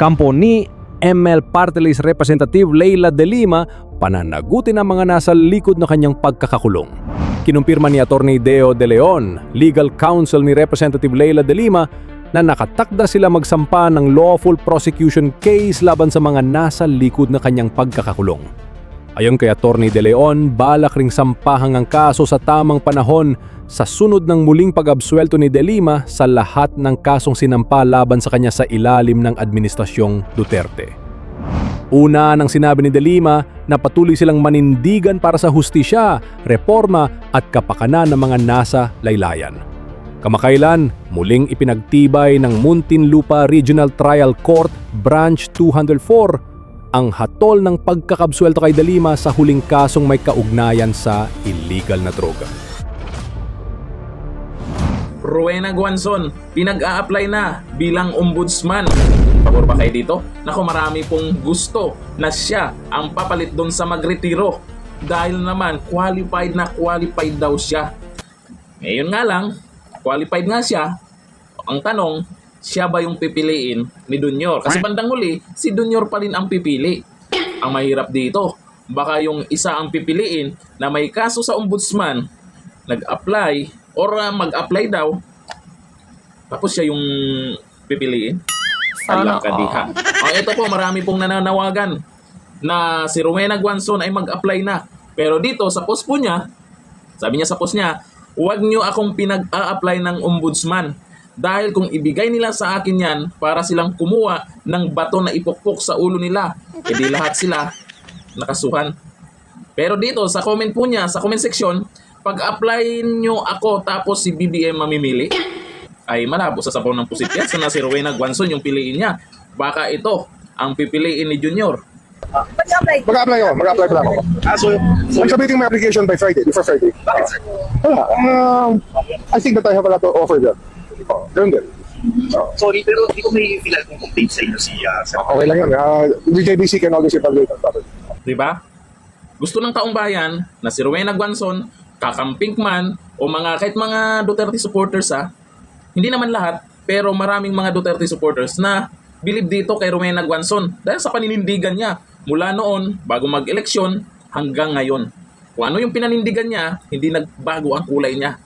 Kampo ni ML Party List Representative Leila de Lima pananagutin ang mga nasa likod na kanyang pagkakakulong. Kinumpirma ni Atty. Deo De Leon, legal counsel ni Representative Leila de Lima, na nakatakda sila magsampa ng lawful prosecution case laban sa mga nasa likod na kanyang pagkakakulong. Ayon kay Atty. De Leon, balak ring sampahang ang kaso sa tamang panahon sa sunod ng muling pag-absuelto ni De Lima sa lahat ng kasong sinampa laban sa kanya sa ilalim ng Administrasyong Duterte. Una nang sinabi ni De Lima na patuloy silang manindigan para sa hustisya, reforma at kapakanan ng mga nasa laylayan. Kamakailan, muling ipinagtibay ng Muntinlupa Regional Trial Court Branch 204 ang hatol ng pagkakabsuelto kay De Lima sa huling kasong may kaugnayan sa illegal na droga. Rowena Guanzon, pinag-a-apply na bilang ombudsman. Pabor ba kayo dito? Naku, marami pong gusto na siya ang papalit doon sa magretiro. Dahil naman, qualified na qualified daw siya. Ngayon nga lang, qualified nga siya. Ang tanong, siya ba yung pipiliin ni Junior? Kasi bandang huli, si Junior pa rin ang pipili. Ang mahirap dito, baka yung isa ang pipiliin na may kaso sa ombudsman, nag-apply, or mag-apply daw, tapos siya yung pipiliin. Alam ka diha. Ito po, marami pong nananawagan na si Rowena Guanzon ay mag-apply na. Pero dito, sa post po niya, sabi niya sa post niya, huwag niyo akong pinag-a-apply ng ombudsman. Dahil kung ibigay nila sa akin yan, para silang kumuha ng bato na ipukpok sa ulo nila, edi lahat sila nakasuhan. Pero dito, sa comment po niya, sa comment section, pag-apply nyo ako tapos si BBM mamimili, ay malabo sa sabaw ng pusit yan. So na si Rowena Guanzon yung piliin niya. Baka ito ang pipiliin ni Junior. Mag-apply. Mag-apply pa lang ako. So I'm submitting my application by Friday, before Friday. bakit sir? Wala. I think that I have a lot to offer there. Ganun din. Sorry, pero hindi ko may feel kung complaint sa inyo si sir. Okay lang yun. The JBC can always evaluate on that. Diba? Gusto ng taong bayan na si Rowena Guanzon, kakamping man, o kahit mga Duterte supporters hindi naman lahat, pero maraming mga Duterte supporters na believe dito kay Rowena Guanzon dahil sa paninindigan niya mula noon bago mag-eleksyon hanggang ngayon. Kung ano yung pinanindigan niya, hindi nagbago ang kulay niya.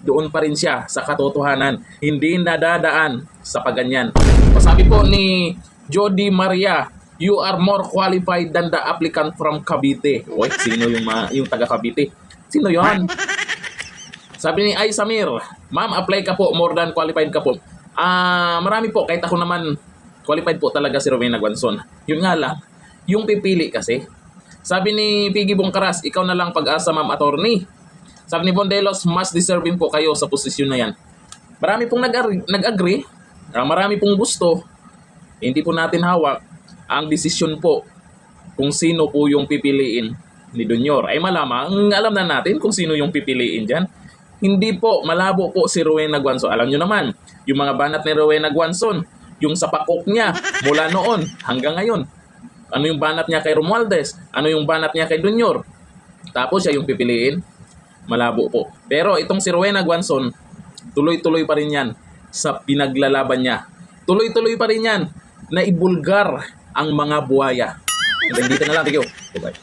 Doon pa rin siya sa katotohanan, hindi nadadaan sa paganyan. Sabi po ni Jody Maria, you are more qualified than the applicant from Cavite. Uy, sino yung taga Cavite? Sino yon? Sabi ni Ay Samir, ma'am, apply ka po, more than qualified ka po. Marami po, kahit ako naman, qualified po talaga si Rowena Guanzon. Yun nga lang, yung pipili kasi. Sabi ni Piggy Bongkaras, ikaw na lang pag-asa, ma'am attorney. Sabi ni Bondelos, mas deserving po kayo sa posisyon na yan. Marami pong nag-agree, marami pong gusto, hindi po natin hawak ang desisyon po kung sino po yung pipiliin ni Junior. Ay malamang, alam na natin kung sino yung pipiliin dyan. Hindi po, malabo po si Rowena Guanzon. Alam nyo naman, yung mga banat ni Rowena Guanzon, yung sa pakok niya mula noon hanggang ngayon. Ano yung banat niya kay Romualdez? Ano yung banat niya kay Junior? Tapos siya yung pipiliin? Malabo po. Pero itong si Rowena Guanzon, tuloy-tuloy pa rin yan sa pinaglalaban niya. Tuloy-tuloy pa rin yan na ibulgar ang mga buhaya. Hanggang dito na lang. Thank you. Bye-bye.